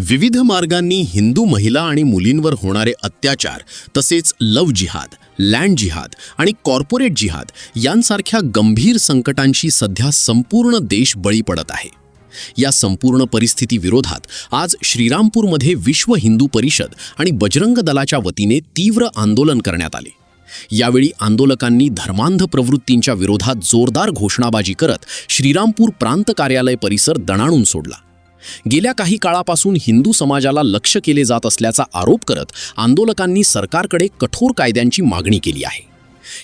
विविध मार्गांनी हिंदू महिला आणि मुलींवर होणारे अत्याचार तसेच लव्ह जिहाद, लँड जिहाद आणि कॉर्पोरेट जिहाद यांसारख्या गंभीर संकटांशी सध्या संपूर्ण देश बळी पडत आहे। या संपूर्ण परिस्थितीविरोधात आज श्रीरामपूरमध्ये विश्व हिंदू परिषद आणि बजरंग दलाच्या वतीने तीव्र आंदोलन करण्यात आले। यावेळी आंदोलकांनी धर्मांध प्रवृत्तींच्या विरोधात जोरदार घोषणाबाजी करत श्रीरामपूर प्रांत कार्यालय परिसर दणाणून सोडला। गेल्या काही काळापासून हिंदू समाजाला लक्ष्य केले जात असल्याचा आरोप करत आंदोलकांनी सरकारकडे कठोर कायद्यांची मागणी केली आहे।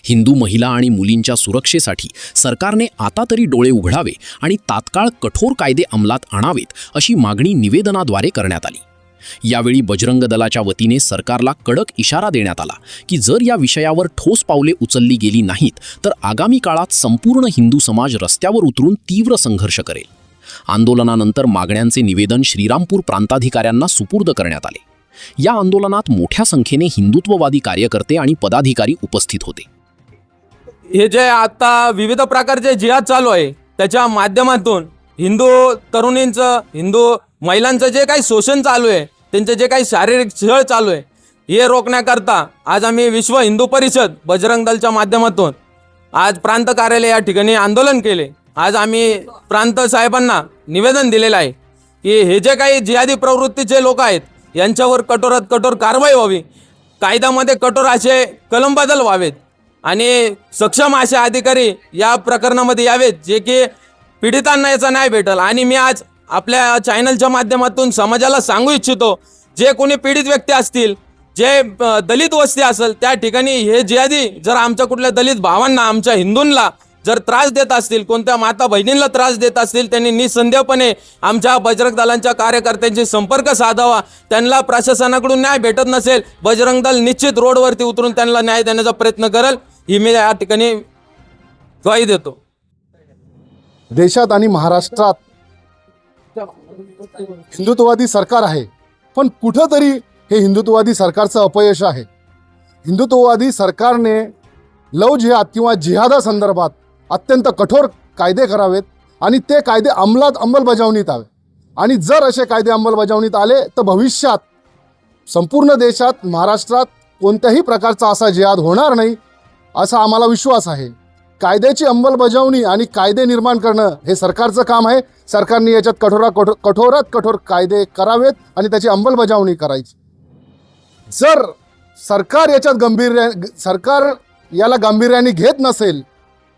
हिंदू महिला आणि मुलींच्या सुरक्षेसाठी सरकारने आता तरी डोळे उघडावे आणि तात्काळ कठोर कायदे अंमलात आणावेत अशी मागणी निवेदनाद्वारे करण्यात आली। यावेळी बजरंग दलाच्या वतीने सरकारला कडक इशारा देण्यात आला की जर या विषयावर ठोस पावले उचलली गेली नाहीत तर आगामी काळात संपूर्ण हिंदू समाज रस्त्यावर उतरून तीव्र संघर्ष करेल। आंदोलनानंतर मागण्यांचे निवेदन श्रीरामपूर प्रांताधिकाऱ्यांना सुपूर्द करण्यात आले। या आंदोलनात मोठ्या संख्येने हिंदुत्ववादी कार्यकर्ते आणि पदाधिकारी उपस्थित होते। हे जे आता विविध प्रकारचे जिहाद चालू आहे त्याच्या माध्यमातून हिंदू तरुणींचं, हिंदू महिलांचं जे काही शोषण चालू आहे, त्यांचे जे काही शारीरिक छळ चालू आहे, हे रोखण्याकरता आज आम्ही विश्व हिंदू परिषद बजरंग दलच्या माध्यमातून आज प्रांत कार्यालय या ठिकाणी आंदोलन केले। आज आम्ही प्रांत साहेबांना निवेदन दिलेलं आहे की हे जे काही जिहादी प्रवृत्तीचे लोक आहेत यांच्यावर कठोरात कठोर कारवाई व्हावी, कायद्यामध्ये कठोर असे कलम बदल व्हावेत आणि सक्षम असे अधिकारी या प्रकरणामध्ये यावेत जे की पीडितांना याचा न्याय भेटेल। आणि मी आज आपल्या चॅनलच्या माध्यमातून समाजाला सांगू इच्छितो, जे कोणी पीडित व्यक्ती असतील, जे दलित वस्ती असेल त्या ठिकाणी हे जिहादी जर आमच्या कुठल्या दलित भावांना, आमच्या हिंदूंना जर त्रास देत असतील, कोणत्या माता बहिणींना त्रास देत असतील, त्यांनी निसंदेहपणे आमच्या बजरंग दलांच्या कार्यकर्त्यांशी संपर्क साधावा। त्यांना प्रशासनाकडून न्याय भेटत नसेल, बजरंग दल निश्चित रोडवरती उतरून त्यांना न्याय देण्याचा प्रयत्न करेल, ही मी या ठिकाणी ग्वाही देतो। देशात आणि महाराष्ट्रात हिंदुत्ववादी सरकार आहे, पण कुठंतरी हे हिंदुत्ववादी सरकारचं अपयश आहे। हिंदुत्ववादी सरकारने लव जिहाद किंवा जिहादासंदर्भात अत्यंत कठोर कायदे करावेत आणि ते कायदे अंमलबजावणीत आवे। आणि जर असे कायदे अंमलबजावणीत आले तर भविष्यात संपूर्ण देशात, महाराष्ट्रात कोणत्याही प्रकारचा असा जिहाद होणार नाही असा आम्हाला विश्वास आहे। कायद्याची अंमलबजावणी आणि कायदे निर्माण करणं हे सरकारचं काम आहे। सरकारने याच्यात कठोरात कठोर कायदे करावेत आणि त्याची अंमलबजावणी करायची। जर सरकार याच्यात सरकार याला गांभीर्याने घेत नसेल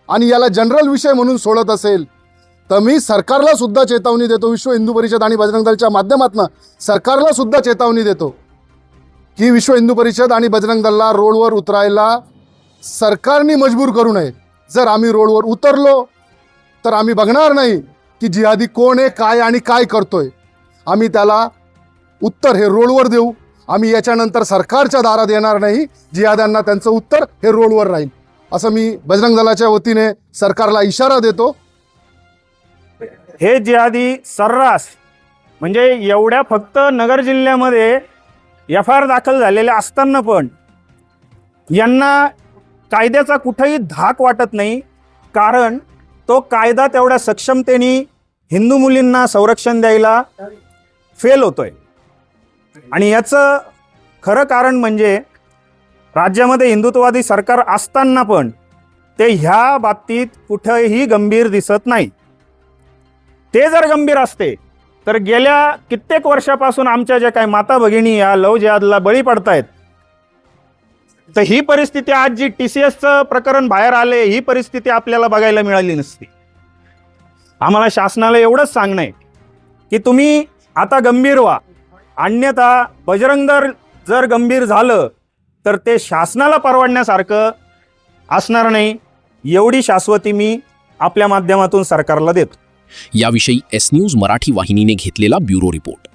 आणि याला जनरल विषय म्हणून सोडत असेल तर मी सरकारला सुद्धा चेतावणी देतो, विश्व हिंदू परिषद आणि बजरंग दलच्या माध्यमातून सरकारला सुद्धा चेतावणी देतो की विश्व हिंदू परिषद आणि बजरंग दलला रोडवर उतरायला सरकारने मजबूर करू नये। जर आम्ही रोडवर उतरलो तर आम्ही बघणार नाही की जिहादी कोण आहे, काय आणि काय करतोय, आम्ही त्याला उत्तर हे रोडवर देऊ। आम्ही याच्यानंतर सरकारच्या दारात येणार नाही, जिहाद्यांना त्यांचं उत्तर हे रोडवर राहील असं मी बजरंग दलाच्या वतीने सरकारला इशारा देतो। हे जिहादी सर्रास म्हणजे एवढ्या फक्त नगर जिल्ह्यामध्ये FIR दाखल झालेल्या असताना पण यांना कायद्याचा कुठेही धाक वाटत नाही, कारण तो कायदा तेवढ्या सक्षमतेने हिंदू मुलींना संरक्षण द्यायला फेल होतोय। आणि याचं खरं कारण म्हणजे राज्यामध्ये हिंदुत्ववादी सरकार असताना पण ते ह्या बाबतीत कुठेही गंभीर दिसत नाही। ते जर गंभीर असते तर गेल्या कित्येक वर्षापासून आमच्या ज्या काही माता भगिनी या लव जिहादला बळी पडतायत, तर ही परिस्थिती आज जी TCSचं प्रकरण बाहेर आले, ही परिस्थिती आपल्याला बघायला मिळाली नसती। आम्हाला शासनाला एवढंच सांगणं आहे की तुम्ही आता गंभीर व्हा, अन्यथा बजरंग दल जर गंभीर झालं तर ते शासनाला परवडण्यासारखं असणार नाही, एवढी शाश्वती मी आपल्या माध्यमातून सरकारला देतो। याविषयी S न्यूज मराठी वाहिनीने घेतलेला ब्युरो रिपोर्ट।